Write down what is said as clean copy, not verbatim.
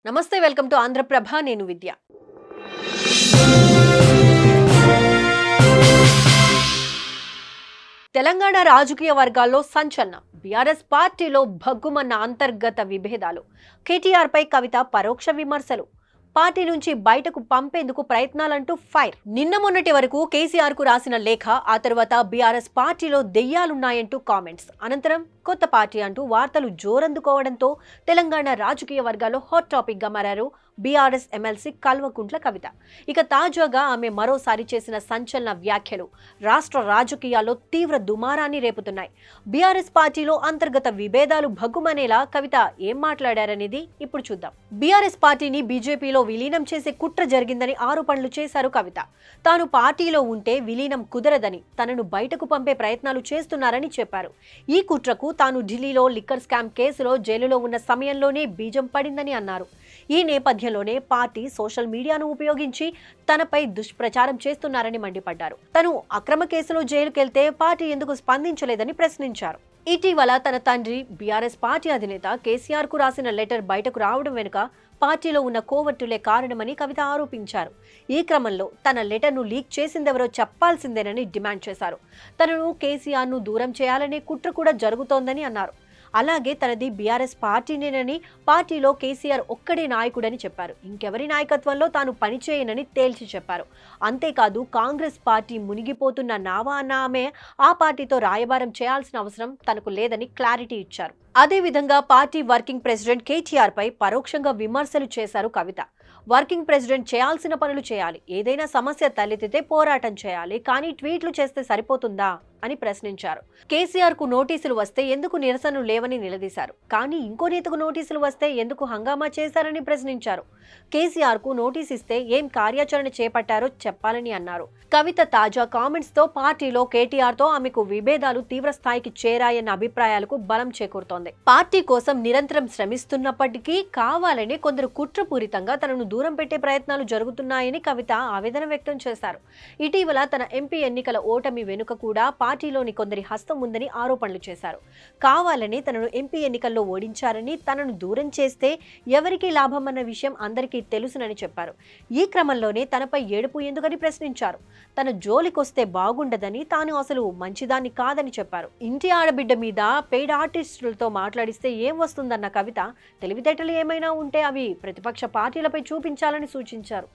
నమస్తే, welcome to Andhraprabha. నేను విద్య. తెలంగాణ రాజకీయ వర్గాల్లో సంచలనం. బీఆర్ఎస్ పార్టీలో భగ్గుమన్న అంతర్గత విభేదాలు. కేటీఆర్ పై కవిత పరోక్ష విమర్శలు. పార్టీ నుంచి బయటకు పంపేందుకు ప్రయత్నాలంటూ ఫైర్. నిన్న మొన్నటి వరకు కేసీఆర్ కు రాసిన లేఖ, ఆ తర్వాత బీఆర్ఎస్ పార్టీలో దెయ్యాలున్నాయంటూ కామెంట్స్, అనంతరం కొత్త పార్టీ అంటూ వార్తలు జోరందుకోవడంతో తెలంగాణ రాజకీయ వర్గాల్లో హాట్ టాపిక్ గా మారారు బీఆర్ఎస్ ఎమ్మెల్సీ కల్వకుంట్ల కవిత. ఇక తాజాగా ఆమె మరోసారి చేసిన సంచలన వ్యాఖ్యలు రాష్ట్ర రాజకీయాల్లో తీవ్ర దుమారాన్ని రేపుతున్నాయి. బీఆర్ఎస్ పార్టీలో అంతర్గత విభేదాలు భగ్గుమనేలా కవిత ఏం మాట్లాడారనేది ఇప్పుడు చూద్దాం. బీఆర్ఎస్ పార్టీని బీజేపీలో విలీనం చేసే కుట్ర జరిగిందని ఆరోపణలు చేశారు కవిత. తాను పార్టీలో ఉంటే విలీనం కుదరదని, తనను బయటకు పంపే ప్రయత్నాలు చేస్తున్నారని చెప్పారు. ఈ కుట్రకు తాను ఢిల్లీలో లిక్కర్ స్కామ్ కేసులో జైలులో ఉన్న సమయంలోనే బీజం పడిందని అన్నారు. ఈ నేపథ్యంలోనే పార్టీ సోషల్ మీడియాను ఉపయోగించి తనపై దుష్ప్రచారం చేస్తున్నారని మండిపడ్డారు. తను అక్రమ కేసులో జైలుకెళ్తే పార్టీ ఎందుకు స్పందించలేదని ప్రశ్నించారు. ఇటీవల తన తండ్రి బీఆర్ఎస్ పార్టీ అధినేత కేసీఆర్ కు రాసిన లెటర్ బయటకు రావడం వెనుక పార్టీలో ఉన్న కోవర్టులే కారణమని కవిత ఆరోపించారు. ఈ క్రమంలో తన లెటర్ను లీక్ చేసిందెవరో చెప్పాల్సిందేనని డిమాండ్ చేశారు. తనను కేసీఆర్ ను దూరం చేయాలనే కుట్ర కూడా జరుగుతోందని అన్నారు. అలాగే తనది బీఆర్ఎస్ పార్టీనేనని, పార్టీలో కేసీఆర్ ఒక్కడే నాయకుడని చెప్పారు. ఇంకెవరి నాయకత్వంలో తాను పనిచేయనని తేల్చి చెప్పారు. అంతేకాదు, కాంగ్రెస్ పార్టీ మునిగిపోతున్న నావా అన్న ఆమె ఆ పార్టీతో రాయబారం చేయాల్సిన అవసరం తనకు లేదని క్లారిటీ ఇచ్చారు. అదేవిధంగా పార్టీ వర్కింగ్ ప్రెసిడెంట్ కేటీఆర్ పై పరోక్షంగా విమర్శలు చేశారు కవిత. వర్కింగ్ ప్రెసిడెంట్ చేయాల్సిన పనులు చేయాలి, ఏదైనా సమస్య తలెత్తితే పోరాటం చేయాలి, కానీ ట్వీట్లు చేస్తే సరిపోతుందా అని ప్రశ్నించారు. కేసీఆర్ కు నోటీసులు వస్తే ఎందుకు నిరసనలు లేవని నిలదీశారు. కానీ ఇంకో నేతకు నోటీసులు వస్తే ఎందుకు హంగామా చేశారని ప్రశ్నించారు. కేసీఆర్ కు నోటీస్ ఇస్తే ఏం కార్యాచరణ చేపట్టారో చెప్పాలని అన్నారు. కవిత తాజా కామెంట్స్ తో పార్టీలో కేటీఆర్ తో ఆమెకు విభేదాలు తీవ్ర స్థాయికి చేరాయన్న అభిప్రాయాలకు బలం చేకూరుతోంది. పార్టీ కోసం నిరంతరం శ్రమిస్తున్నప్పటికీ కావాలని కొందరు కుట్రపూరితంగా తనను దూరం పెట్టే ప్రయత్నాలు జరుగుతున్నాయని కవిత ఆవేదన వ్యక్తం చేశారు. ఇటీవల తన ఎంపీ ఎన్నికల ఓటమి వెనుక కూడా పార్టీలోని కొందరి హస్తం ఉందని ఆరోపణలు చేశారు. కావాలని తనను ఎంపీ ఎన్నికల్లో ఓడించారని, తనను దూరం చేస్తే ఎవరికి లాభం అన్న విషయం అందరికీ తెలుసునని చెప్పారు. ఈ క్రమంలోనే తనపై ఏడుపు ఎందుకని ప్రశ్నించారు. తన జోలికొస్తే బాగుండదని, తాను అసలు మంచిదాన్ని కాదని చెప్పారు. ఇంటి ఆడబిడ్డ మీద పెయిడ్ ఆర్టిస్టులతో మాట్లాడిస్తే ఏం వస్తుందన్న కవిత తెలివితేటలు ఏమైనా ఉంటే అవి ప్రతిపక్ష పార్టీలపై చూపించాలని సూచించారు.